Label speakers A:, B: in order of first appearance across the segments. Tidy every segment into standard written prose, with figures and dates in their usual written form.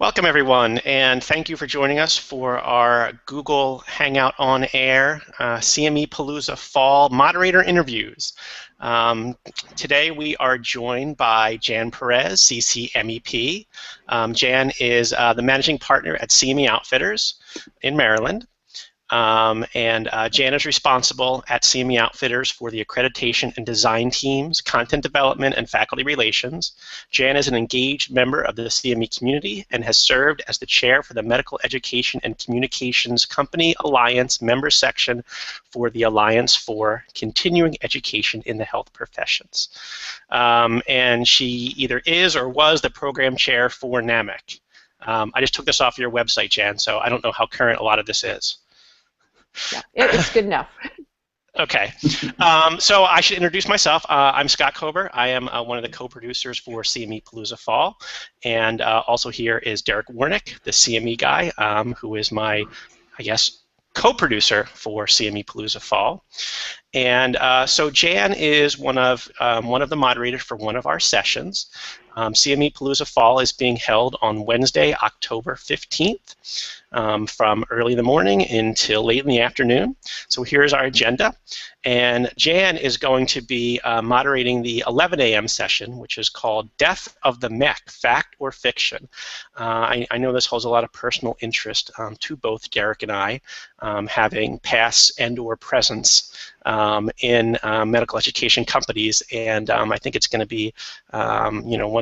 A: Welcome, everyone, and thank you for joining us for our Google Hangout on Air CME Palooza Fall Moderator Interviews. Today we are joined by Jan Perez, CCMEP. Jan is the Managing Partner at CME Outfitters in Maryland. Jan is responsible at CME Outfitters for the accreditation and design teams, content development, and faculty relations. Jan is an engaged member of the CME community and has served as the chair for the Medical Education and Communications Company Alliance member section for the Alliance for Continuing Education in the Health Professions. And she either is or was the program chair for NAMIC. I just took this off your website, Jan, so I don't know how current a lot of this is.
B: Yeah, it's good enough.
A: Okay, so I should introduce myself. I'm Scott Kober. I am one of the co-producers for CME Palooza Fall, and also here is Derek Warnick, the CME guy, who is my, I guess, co-producer for CME Palooza Fall. And so Jan is one of the moderators for one of our sessions. CME Palooza Fall is being held on Wednesday, October 15th, from early in the morning until late in the afternoon. So here's our agenda. And Jan is going to be moderating the 11 a.m. session, which is called Death of the MEC, Fact or Fiction. I know this holds a lot of personal interest to both Derek and I, having past and or presence in medical education companies, and I think it's going to be,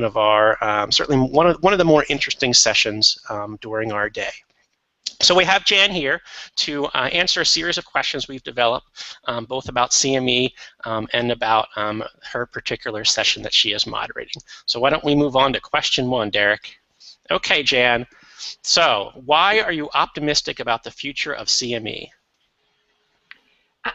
A: one of our certainly one of the more interesting sessions during our day. So we have Jan here to answer a series of questions we've developed, both about CME and about her particular session that she is moderating. So why don't we move on to question one, Derek? Okay, Jan. So why are you optimistic about the future of CME?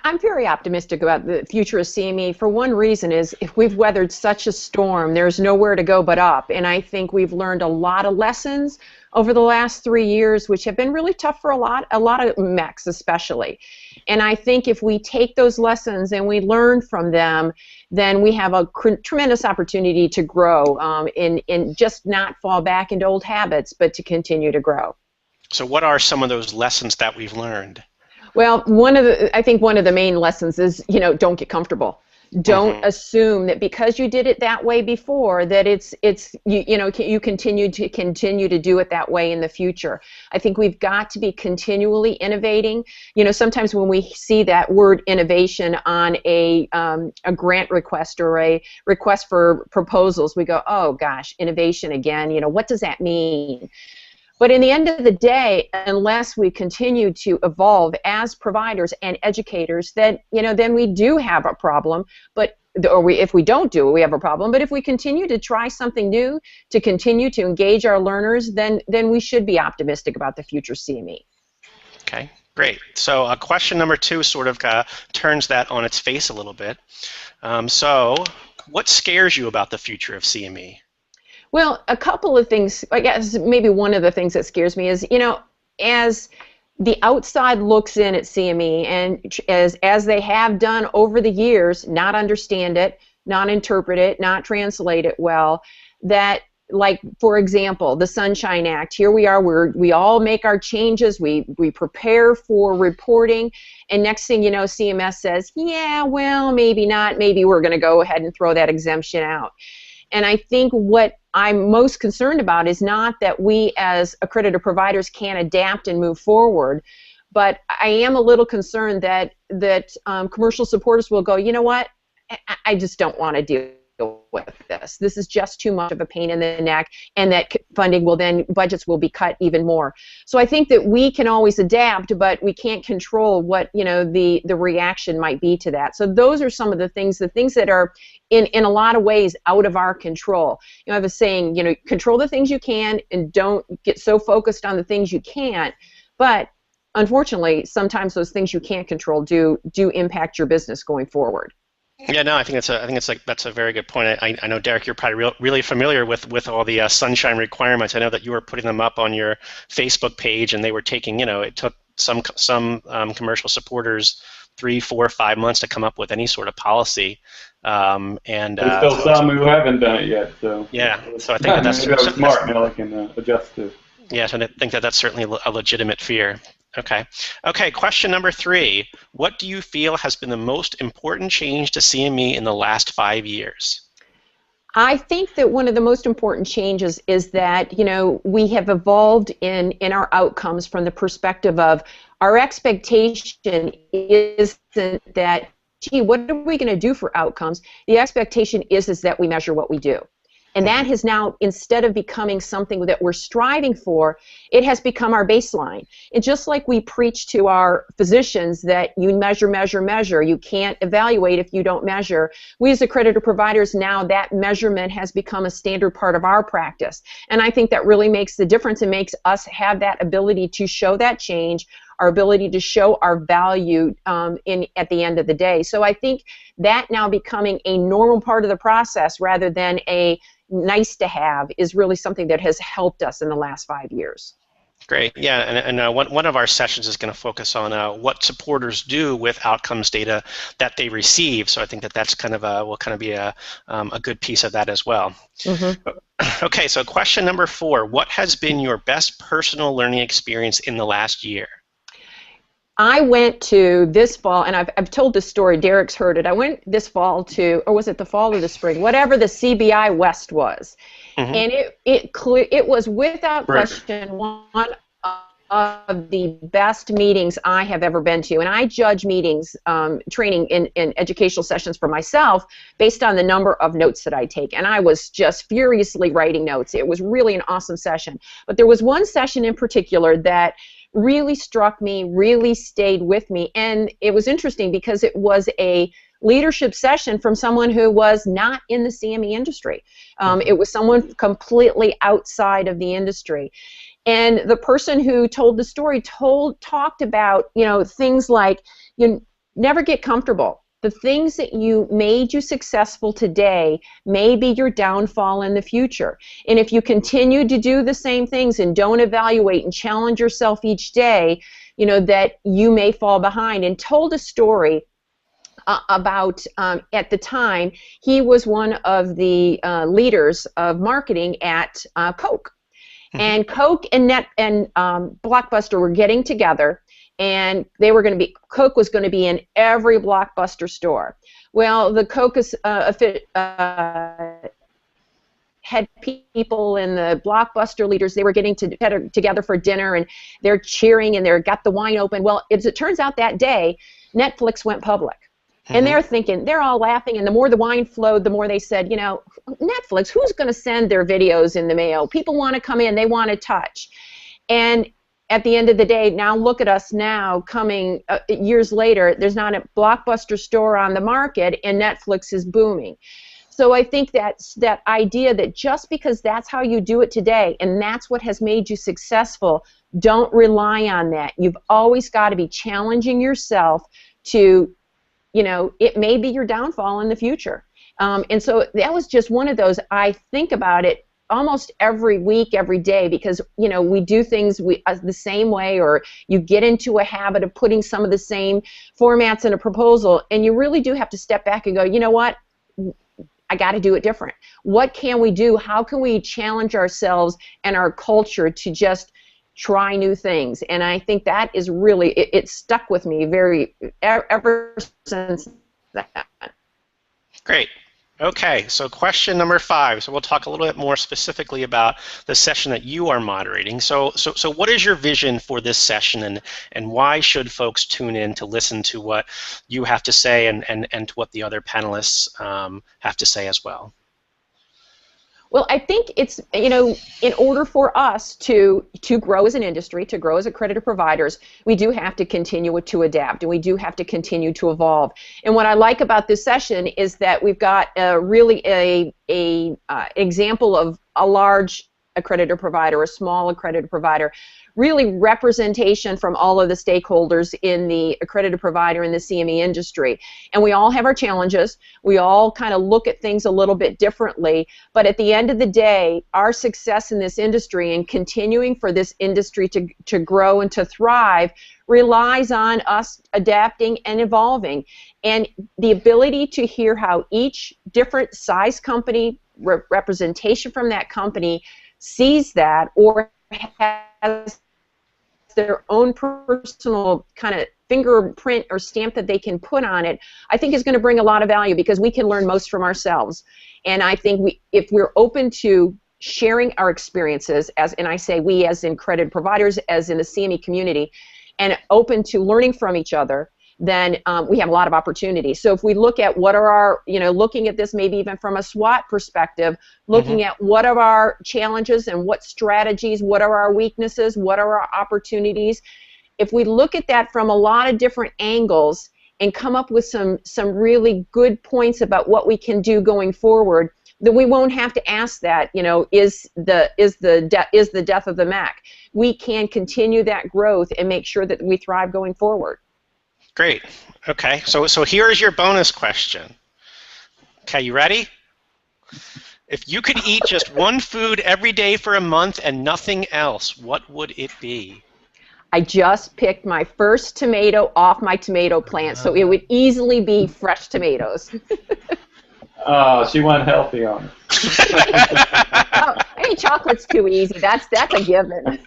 B: I'm very optimistic about the future of CME for one reason is if we've weathered such a storm, there's nowhere to go but up. And I think we've learned a lot of lessons over the last 3 years, which have been really tough for a lot of MECs especially. And I think if we take those lessons and we learn from them, then we have a tremendous opportunity to grow and just not fall back into old habits, but to continue to grow.
A: So what are some of those lessons that we've learned?
B: Well, I think one of the main lessons is, don't get comfortable. Don't assume that because you did it that way before that you continue to do it that way in the future. I think we've got to be continually innovating. Sometimes when we see that word innovation on a grant request or a request for proposals, we go, oh gosh, innovation again. What does that mean? But in the end of the day, unless we continue to evolve as providers and educators, then we do have a problem. If we don't do it, we have a problem. But if we continue to try something new, to continue to engage our learners, then we should be optimistic about the future CME.
A: Okay, great. So question number two sort of turns that on its face a little bit. So what scares you about the future of CME?
B: Well, a couple of things. I guess maybe one of the things that scares me is, as the outside looks in at CME, and as they have done over the years, not understand it, not interpret it, not translate it well, that, like, for example, the Sunshine Act, here we are, we all make our changes, we prepare for reporting, and next thing you know, CMS says, yeah, well, maybe not, maybe we're going to go ahead and throw that exemption out. And I think what I'm most concerned about is not that we as accredited providers can't adapt and move forward, but I am a little concerned that commercial supporters will go, you know what, I just don't want to deal with this. This is just too much of a pain in the neck, and that budgets will be cut even more. So I think that we can always adapt, but we can't control what the reaction might be to that. So those are some of the things that are in a lot of ways out of our control. I have a saying, control the things you can and don't get so focused on the things you can't. But unfortunately, sometimes those things you can't control do impact your business going forward.
A: Yeah, no, I think that's a very good point. I know, Derek, you're probably really familiar with all the sunshine requirements. I know that you were putting them up on your Facebook page, and they were taking, it took some commercial supporters 3, 4, 5 months to come up with any sort of policy.
C: There's still some who haven't done it yet. So
A: yeah, so I think that's
C: smart. Now they can adjust to.
A: Yes, and I think that that's certainly a legitimate fear. Okay. Okay, question number 3. What do you feel has been the most important change to CME in the last 5 years?
B: I think that one of the most important changes is that, we have evolved in our outcomes from the perspective of our expectation isn't that, gee, what are we going to do for outcomes? The expectation is that we measure what we do. And that has now, instead of becoming something that we're striving for, it has become our baseline. And just like we preach to our physicians that you measure, measure, measure, you can't evaluate if you don't measure, we as accredited providers now, that measurement has become a standard part of our practice. And I think that really makes the difference and makes us have that ability to show that change, our ability to show our value at the end of the day. So I think that now becoming a normal part of the process rather than a nice to have is really something that has helped us in the last 5 years.
A: Great. Yeah, and one of our sessions is going to focus on what supporters do with outcomes data that they receive. So I think that that's kind of will kind of be a good piece of that as well. Okay, so question number 4. What has been your best personal learning experience in the last year?
B: I went to this fall, and I've told this story, Derek's heard it. I went this fall to, or was it the fall or the spring, whatever the CBI West was. And it was without question one of the best meetings I have ever been to. And I judge meetings, training in educational sessions for myself based on the number of notes that I take. And I was just furiously writing notes. It was really an awesome session. But there was one session in particular that really struck me, really stayed with me. And it was interesting because it was a leadership session from someone who was not in the CME industry. It was someone completely outside of the industry. And the person who told the story talked about, things like, you never get comfortable. The things that made you successful today may be your downfall in the future. And if you continue to do the same things and don't evaluate and challenge yourself each day, that you may fall behind. And told a story about, at the time, he was one of the leaders of marketing at Coke. And Coke and Blockbuster were getting together, and Coke was going to be in every Blockbuster store. Well, the Coke had people and the Blockbuster leaders, they were getting together for dinner, and they're cheering, and got the wine open. Well, as it turns out that day, Netflix went public. And they're thinking, they're all laughing, and the more the wine flowed, the more they said, Netflix, who's going to send their videos in the mail? People want to come in, they want to touch. And at the end of the day, now look at us now coming years later, there's not a Blockbuster store on the market, and Netflix is booming. So I think that's that idea that just because that's how you do it today, and that's what has made you successful, don't rely on that. You've always got to be challenging yourself to, it may be your downfall in the future. And so that was just one of those. I think about it almost every week, every day, because we do things the same way, or you get into a habit of putting some of the same formats in a proposal, and you really do have to step back and go, you know what, I got to do it different. What can we do? How can we challenge ourselves and our culture to just try new things? And I think that is really, it stuck with me ever since that.
A: Great. Okay, so question number 5. So we'll talk a little bit more specifically about the session that you are moderating. So what is your vision for this session, and why should folks tune in to listen to what you have to say and to what the other panelists have to say as well?
B: Well, I think it's, in order for us to grow as an industry, to grow as accredited providers, we do have to continue to adapt, and we do have to continue to evolve. And what I like about this session is that we've got really a example of a large accredited provider, a small accredited provider, really representation from all of the stakeholders in the accredited provider in the CME industry. And we all have our challenges. We all kind of look at things a little bit differently. But at the end of the day, our success in this industry and continuing for this industry to grow and to thrive relies on us adapting and evolving. And the ability to hear how each different size company, representation from that company sees that or has their own personal kind of fingerprint or stamp that they can put on it, I think is going to bring a lot of value, because we can learn most from ourselves. And I think if we're open to sharing our experiences, and I say we as in accredited providers, as in the CME community, and open to learning from each other, then we have a lot of opportunities. So if we look at what are our, looking at this maybe even from a SWOT perspective, looking at what are our challenges and what strategies, what are our weaknesses, what are our opportunities, if we look at that from a lot of different angles and come up with some really good points about what we can do going forward, then we won't have to ask that, is the death of the MAC. We can continue that growth and make sure that we thrive going forward.
A: Great. Okay. So here is your bonus question. Okay, you ready? If you could eat just one food every day for a month and nothing else, what would it be?
B: I just picked my first tomato off my tomato plant, so it would easily be fresh tomatoes.
D: Oh, she went healthy on it.
B: Oh, any chocolate's too easy. That's a given.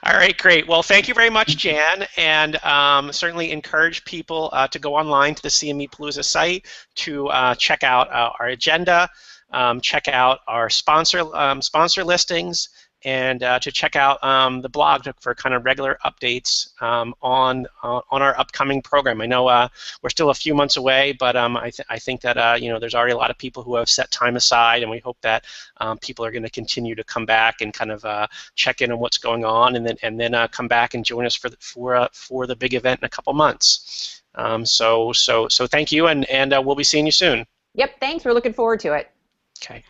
A: All right, great. Well, thank you very much, Jan, and certainly encourage people to go online to the CME Palooza site to check out our agenda, check out our sponsor listings, and to check out the blog for kind of regular updates on our upcoming program. I know we're still a few months away, but I think that there's already a lot of people who have set time aside, and we hope that people are going to continue to come back and kind of check in on what's going on, and then come back and join us for the big event in a couple months. So thank you, and we'll be seeing you soon.
B: Yep, thanks. We're looking forward to it.
A: Okay.